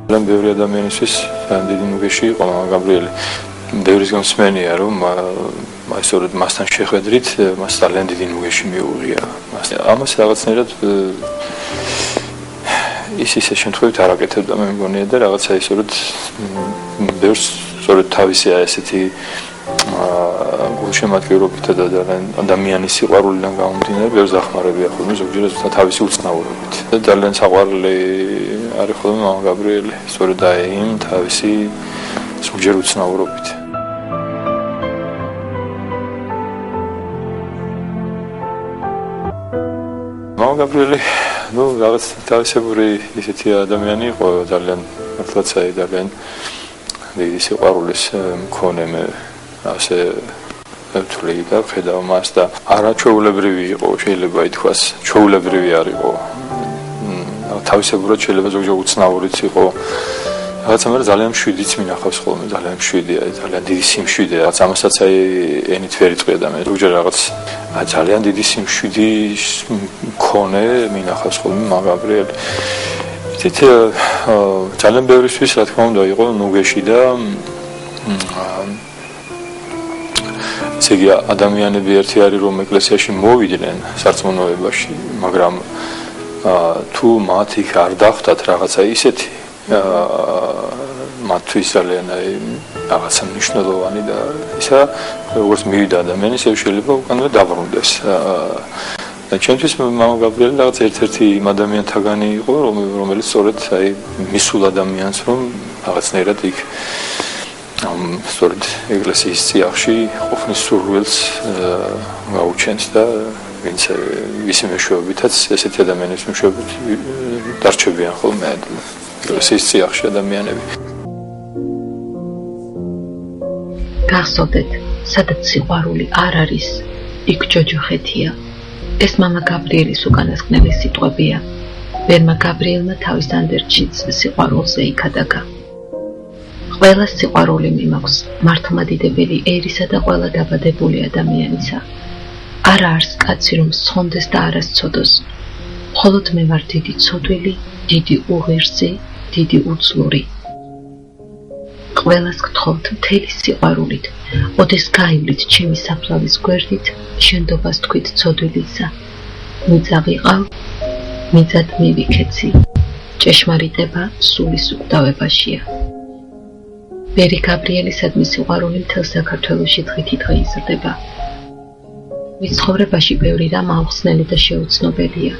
ბევრი ადამიანისთვის დიდი ნუგეში იყო მამა გაბრიელი. ბევრისგან მსმენია, რომ სწორედ მასთან შეხვედრით მას ძალიან დიდი ნუგეში მიუღია. ამას რაღაცნაირად ისე შემთხვევით არ აკეთებდა მე მგონია და რაღაცა ისორად ბევრს სწორედ თავისი ესეთი გულშემატკივრობით და ადამიანის სიყვარულიდან გამომდინარე ბევრს ახმარებია ხოლმე ზოგჯერაც თავისი უცნაურობით და ძალიან საყვარელი არის ხოლმე მამა გაბრიელი სწორედ იმ თავისი ზოგჯერ უცნაურობით მამა გაბრიელი რაღაც თავისებური ისეთი ადამიანი იყო ძალიან მართლაც ძალიან დიდი სიყვარულის მქონე მე ასე ვთვლი და ხედავ მას და არაჩვეულებრივი იყო შეიძლება ითქვას ჩვეულებრივი არ იყო თავისებურად შეიძლება ზოგჯერ უცნაურიც იყო რაღაცა მე ძალიან მშვიდიც მინახავს ხოლმე ძალიან მშვიდია ძალიან დიდი სიმშვიდე რაც ამასაც ენით ვერ იწყია და მე ზოგჯერ რაღაც ძალიან დიდი სიმშვიდი მქონე მინახავს ხოლმე მამა გაბრიელი ისეთ ძალიან ბევრისთვის რა თქმა უნდა იყო ნუგეში და ესე იგი ადამიანები ერთი არის რომ ეკლესიაში მოვიდნენ სარწმუნოებაში მაგრამ თუ მათ იქ არ დახვდათ რაღაცა ისეთი მათთვის ძალიან რაღაცა მნიშვნელოვანი და ისა როგორც მივიდა ადამიანის შეიძლება უკანვე დაბრუნდეს და ჩემთვის მამა გაბრიელი რაღაც ერთ-ერთი იმ ადამიანთაგანი იყო რომელიც სწორედ მისულ ადამიანს რომ რაღაცნაირად იქ სწორედ ეკლესიის წიაღში ყოფნის სურვილს გაუჩენს და ვინც ისი მეშვეობითაც ესეთი ადამიანის მეშვეობით დარჩებიან ხოლმე ეკლესიის წიაღში ადამიანები გახსოვდეთ სადაც სიყვარული არ არის იქ ჯოჯოხეთია ეს მამა გაბრიელის უკანასკნელი სიტყვებია ვერმა გაბრიელმა თავის ანდერჩიც სიყვარულზე იქადაგა ყველა სიყვარული მიმაქვს მართლმადიდებელი ერისა და ყველა დაბადებული ადამიანისა არა არის კაცი რომ სხონდეს და არასცოდოს მხოლოდ მე ვარ დიდი ცოდვილი დიდი უღირსი დიდი უძლური ყველას გთხოვთ მთელი სიყვარულით ოდეს გაივლით ჩემი საფლავის გვერდით შენდობას თქვით ცოდვილისა მიწა ვიყავ მიწად მივიქეცი ჭეშმარიტება სულის უკვდავებაშია ბერი გაბრიელისადმი სიყვარული მთელ საქართველოში დღითიდღე იზრდება მის ცხოვრებაში ბევრი რამ აუხსნელი და შეუცნობელია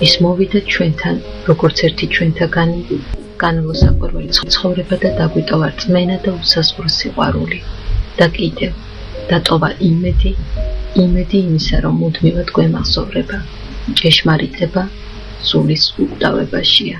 ის მოვიდა ჩვენთან როგორც ერთი ჩვენთაგანი განვლოსაკვირველი ცხოვრება და დაგვიტოვა რწმენა და უსასყრო სიყვარული და კიდევ დატოვა იმედი იმისა რომ მუდმივად გვემახსოვრება ჭეშმარიტება სულის უკვდავებაშია